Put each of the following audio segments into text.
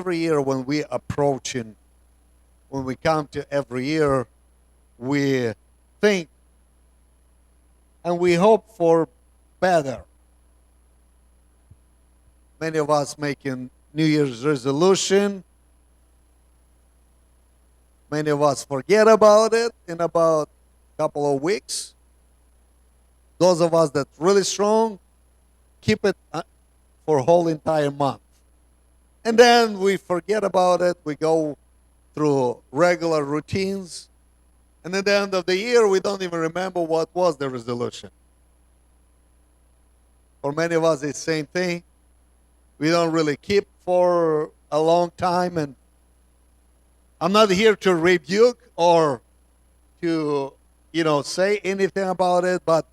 every year when we approaching, when we come to every year, we think and we hope for better. Many of us making New Year's resolution. Many of us forget about it in about a couple of weeks. Those of us that's really strong, keep it for a whole entire month. And then we forget about it. We go through regular routines. And at the end of the year, we don't even remember what was the resolution. For many of us, it's the same thing. We don't really keep for a long time. And I'm not here to rebuke or to, say anything about it. But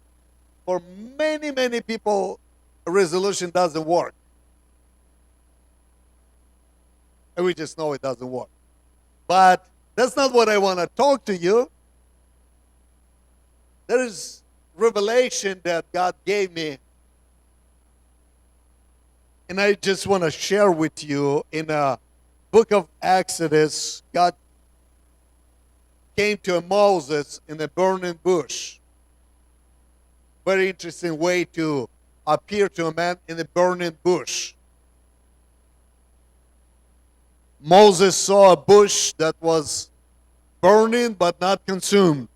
for many, many people, a resolution doesn't work. And we just know it doesn't work. But that's not what I want to talk to you. There is revelation that God gave me. And I just want to share with you in a book of Exodus, God came to Moses in a burning bush. Very interesting way to appear to a man in a burning bush. Moses saw a bush that was burning but not consumed.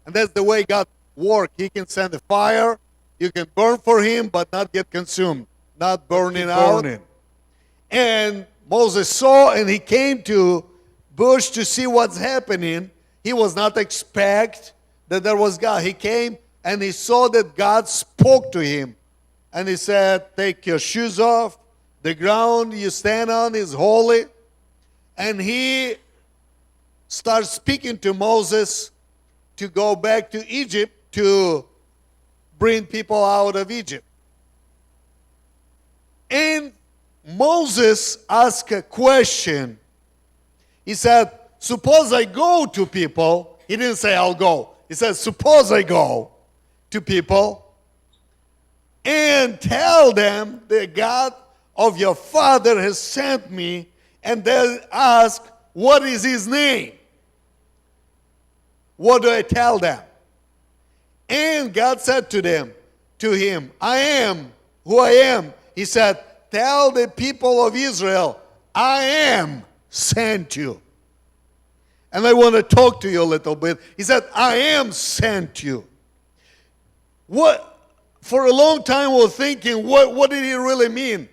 And that's the way God works. He can send a fire. You can burn for him but not get consumed. Not burning out. And Moses saw and he came to bush to see what's happening. He was not expect that there was God. He came and he saw that God spoke to him. And he said, take your shoes off. The ground you stand on is holy. And he starts speaking to Moses to go back to Egypt to bring people out of Egypt. And Moses asked a question. He said, suppose I go to people. He didn't say I'll go. He said, suppose I go to people and tell them that God of your father has sent me, and they ask, what is his name? What do I tell them? And God said to him, I am who I am. He said, tell the people of Israel, I am sent you. And I want to talk to you a little bit. He said, I am sent you. For a long time we were thinking, what did he really mean?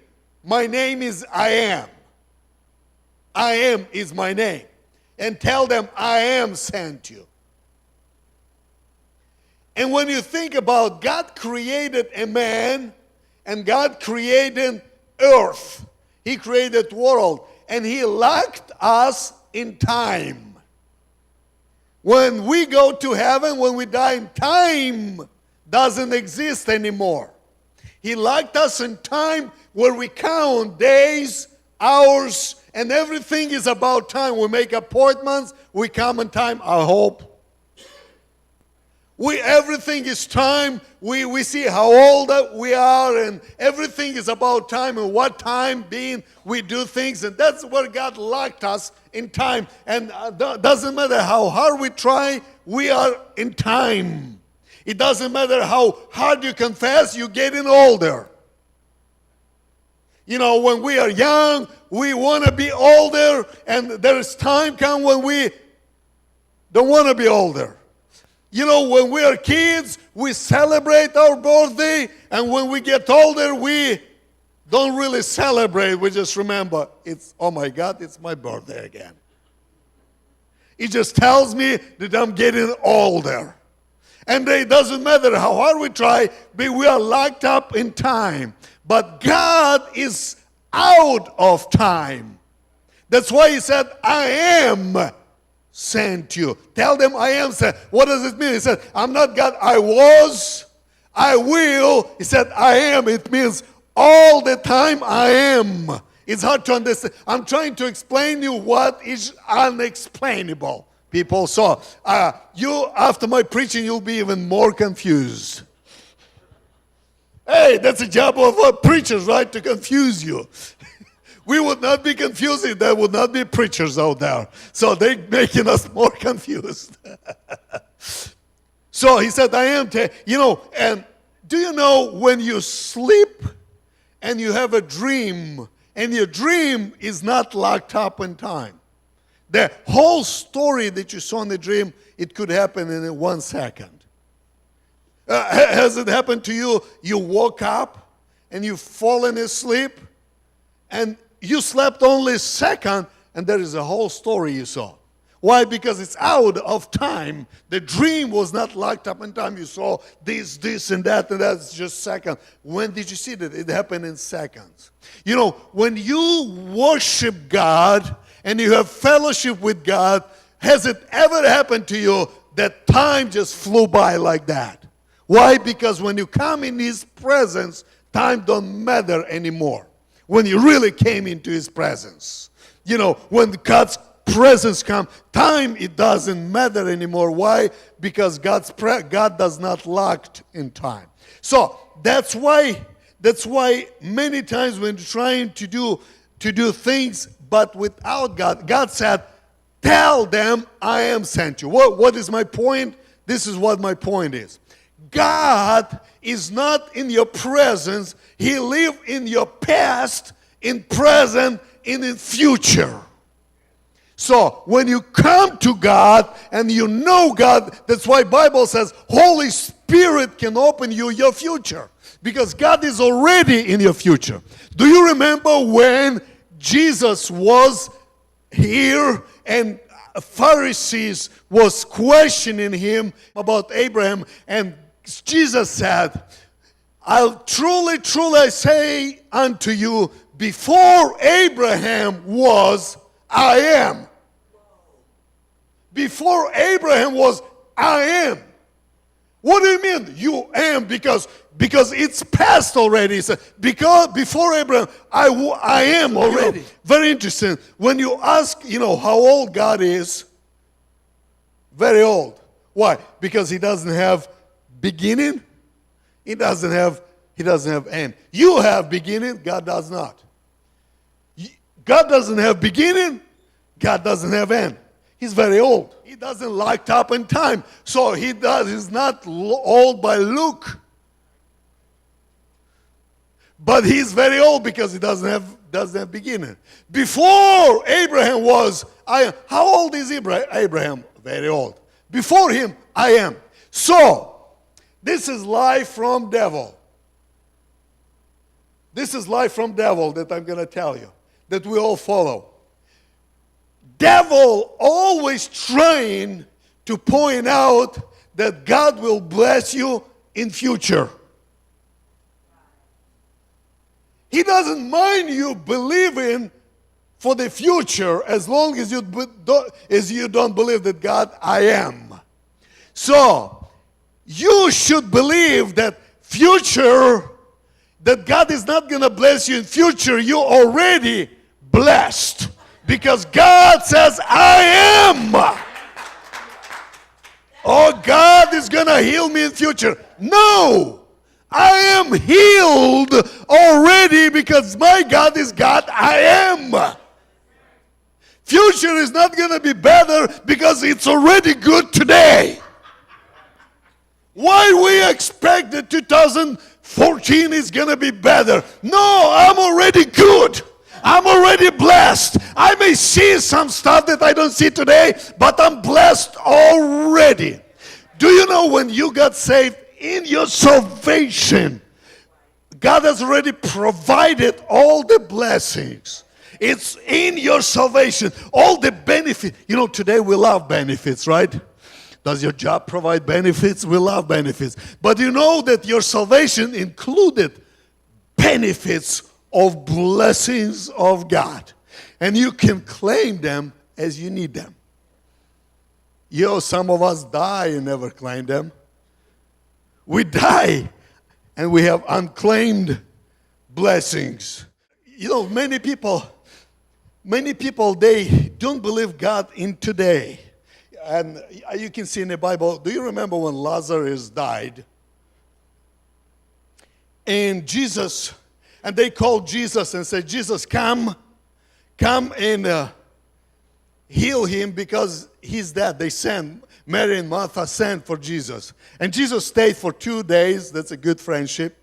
My name is I am. I am is my name. And tell them I am sent you. And when you think about God created a man and God created earth. He created world and he locked us in time. When we go to heaven, when we die, time doesn't exist anymore. He locked us in time where we count days, hours, and everything is about time. We make appointments, we come in time, I hope. Everything is time. We see how old we are, and everything is about time and what time being we do things, and that's where God locked us in time. And doesn't matter how hard we try, we are in time. It doesn't matter how hard you confess, you're getting older. When we are young, we want to be older, and there's time come when we don't want to be older. When we are kids, we celebrate our birthday, and when we get older, we don't really celebrate. We just remember, oh my God, it's my birthday again. It just tells me that I'm getting older. And it doesn't matter how hard we try, but we are locked up in time. But God is out of time. That's why he said, I am sent you. Tell them I am sent. What does it mean? He said, I'm not God. I was, I will. He said, I am. It means all the time I am. It's hard to understand. I'm trying to explain to you what is unexplainable, people. So after my preaching, you'll be even more confused. Hey, that's the job of preachers, right? To confuse you. We would not be confused if there would not be preachers out there. So they're making us more confused. So he said, I am, and do you know when you sleep and you have a dream, and your dream is not locked up in time? The whole story that you saw in the dream, it could happen in 1 second. Has it happened to you? You woke up and you've fallen asleep and you slept only a second and there is a whole story you saw. Why? Because it's out of time. The dream was not locked up in time. You saw this, and that's just second. When did you see that? It happened in seconds. When you worship God and you have fellowship with God, has it ever happened to you that time just flew by like that? Why? Because when you come in His presence, time don't matter anymore. When you really came into His presence. When God's presence comes, time, it doesn't matter anymore. Why? Because God does not locked in time. So that's why many times when trying to do things but without God, God said, tell them I am sent you. What is my point? This is what my point is. God is not in your presence. He lives in your past, in present, and in future. So when you come to God and you know God, that's why Bible says Holy Spirit can open you your future. Because God is already in your future. Do you remember when Jesus was here and Pharisees was questioning Him about Abraham, and Jesus said, I'll truly, truly I say unto you, before Abraham was, I am. Before Abraham was, I am. What do you mean, you am? Because it's past already. So because before Abraham, I am already. Very interesting. When you ask, how old God is, very old. Why? Because He doesn't have beginning. He doesn't have end. You have beginning, God does not. God doesn't have beginning, God doesn't have end. He's very old. He doesn't locked up in time. So he's not old by look. But he's very old because he doesn't have beginning. Before Abraham was, I am. How old is Abraham? Very old. Before him, I am. So, this is life from devil. This is life from devil that I'm going to tell you, that we all follow. Devil always trying to point out that God will bless you in future. He doesn't mind you believing for the future as long as you don't believe that God, I am. So, you should believe that future, that God is not going to bless you in future. You're already blessed. Because God says, I am. Oh, God is going to heal me in future. No. I am healed already because my God is God, I am. Future is not going to be better because it's already good today. Why we expect that 2014 is going to be better? No, I'm already good. I'm already blessed. I may see some stuff that I don't see today, but I'm blessed already. Do you know when you got saved, in your salvation, God has already provided all the blessings. It's in your salvation, all the benefits. Today we love benefits, right? Does your job provide benefits? We love benefits. But you know that your salvation included benefits of blessings of God. And you can claim them as you need them. Some of us die and never claim them. We die and we have unclaimed blessings. Many people, they don't believe God in today. And you can see in the Bible, do you remember when Lazarus died? And they called Jesus and said, Jesus, come come and heal him because he's dead. They sent, Mary and Martha sent for Jesus. And Jesus stayed for 2 days. That's a good friendship.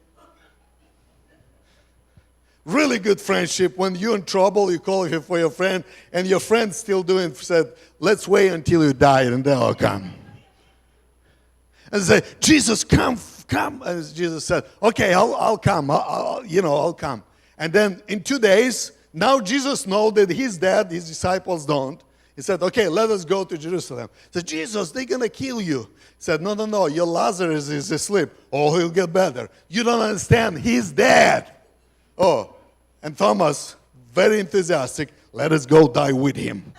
Really good friendship. When you're in trouble, you call him for your friend, and your friend still said, let's wait until you die, and then I'll come. And say, Jesus, come. And Jesus said, okay, I'll come. I'll come. And then in 2 days, now Jesus knows that he's dead. His disciples don't. He said, okay, let us go to Jerusalem. He said, Jesus, they're going to kill you. He said, no, your Lazarus is asleep. Oh, he'll get better. You don't understand. He's dead. Oh, and Thomas, very enthusiastic, let us go die with him.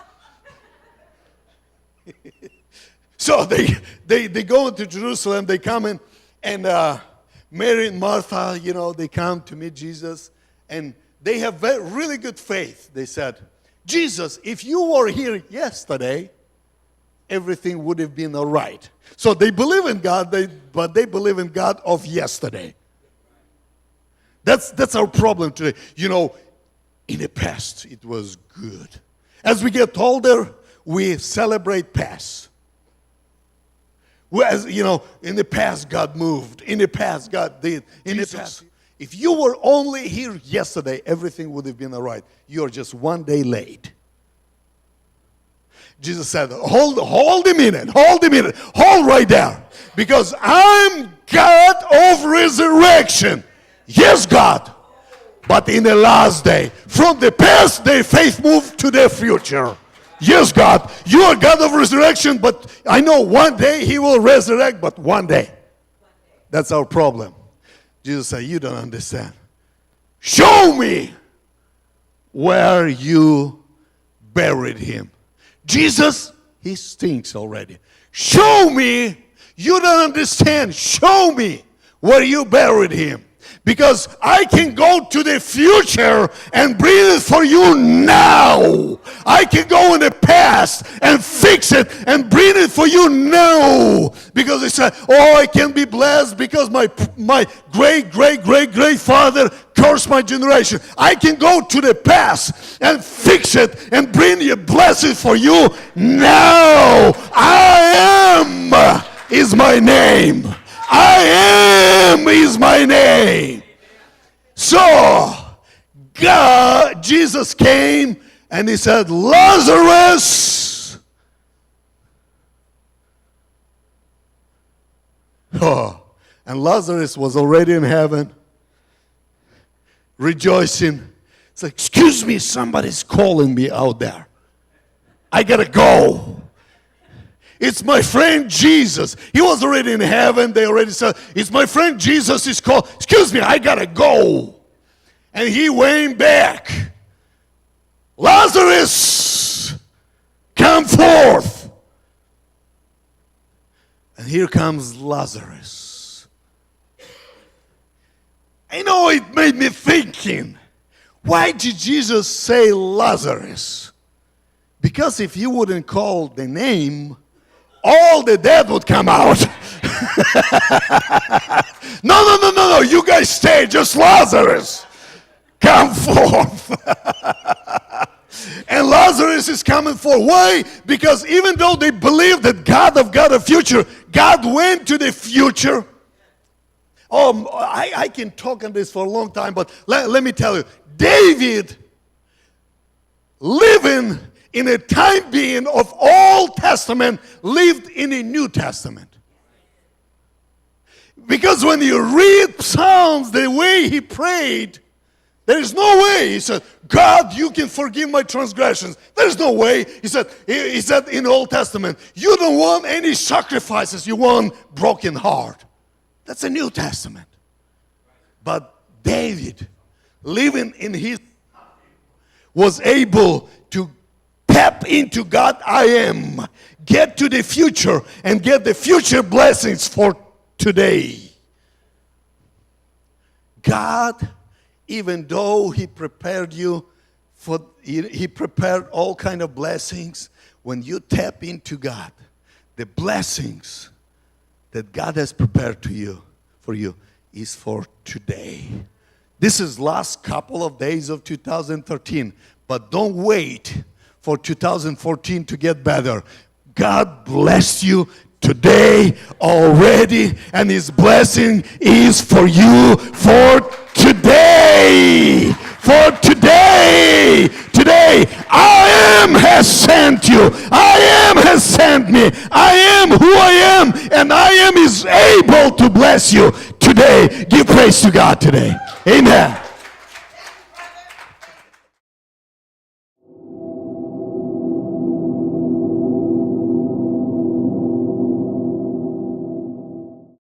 So they go into Jerusalem. They come in, and Mary and Martha, they come to meet Jesus. And they have really good faith. They said, Jesus, if you were here yesterday, everything would have been all right. So they believe in God, but they believe in God of yesterday. That's our problem today. In the past, it was good. As we get older, we celebrate past. Whereas, in the past, God moved. In the past, God did. In the past. If you were only here yesterday, everything would have been all right. You're just 1 day late. Jesus said, hold a minute, hold right there. Because I'm God of resurrection. Yes, God. But in the last day, from the past, their faith moved to the future. Yes, God, you are God of resurrection, but I know one day he will resurrect, but one day. That's our problem. Jesus said, you don't understand. Show me where you buried him. Jesus, he stinks already. Show me. You don't understand. Show me where you buried him. Because I can go to the future and bring it for you now. I can go in the past and fix it and bring it for you now. Because they said, oh, I can be blessed because my great father cursed my generation. I can go to the past and fix it and bring you blessing for you now. I am is my name. I am is my name. So, Jesus came and he said, Lazarus. Oh, and Lazarus was already in heaven, rejoicing. It's like, excuse me, somebody's calling me out there. I gotta go. It's my friend Jesus. He was already in heaven. They already said, it's my friend Jesus. He's called. Excuse me, I gotta go. And he went back. Lazarus, come forth. And here comes Lazarus. I know it made me thinking, why did Jesus say Lazarus? Because if you wouldn't call the name, all the dead would come out. No. You guys stay. Just Lazarus. Come forth. And Lazarus is coming forth. Why? Because even though they believe that God a future, God went to the future. Oh, I can talk on this for a long time, but let me tell you. David, living in a time being of Old Testament, lived in a New Testament. Because when you read Psalms, the way he prayed, there is no way. He said, God, you can forgive my transgressions. There's no way. He said in the Old Testament, you don't want any sacrifices. You want broken heart. That's a New Testament. But David, living in his, was able to tap into God I am, get to the future, and get the future blessings for today. God, even though he prepared you for, he prepared all kind of blessings, when you tap into God, the blessings that God has prepared for you is for today. This is last couple of days of 2013. But don't wait for 2014 to get better. God bless you today already, and His blessing is for you for today. For today. Today, I am has sent you. I am has sent me. I am who I am, and I am is able to bless you today. Give praise to God today. Amen.